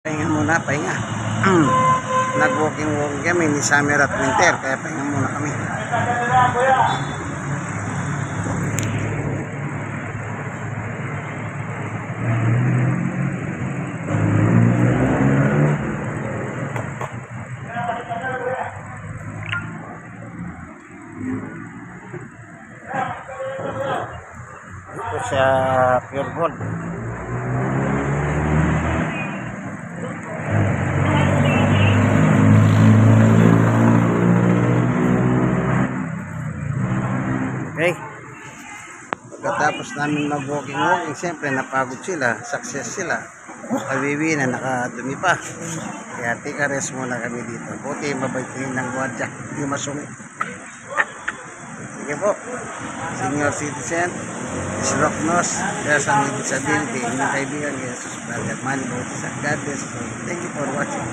Pahinga muna, pahinga. Nag-walking kami ni summer at winter, kaya pahinga muna kami. Ito sa Pure Gold. Okay. Pagkatapos namin mag-walking, siyempre napagod sila, success sila. Kabibi na nakadumi pa. Kaya tika rest muna kami dito. Buti mabait din ng guardia, hindi masungit. Sige po, senior citizen, Isroknos, there's a disability, inyong kaibigan, Jesus, Brother Manny Bautista. God bless you. Thank you for watching.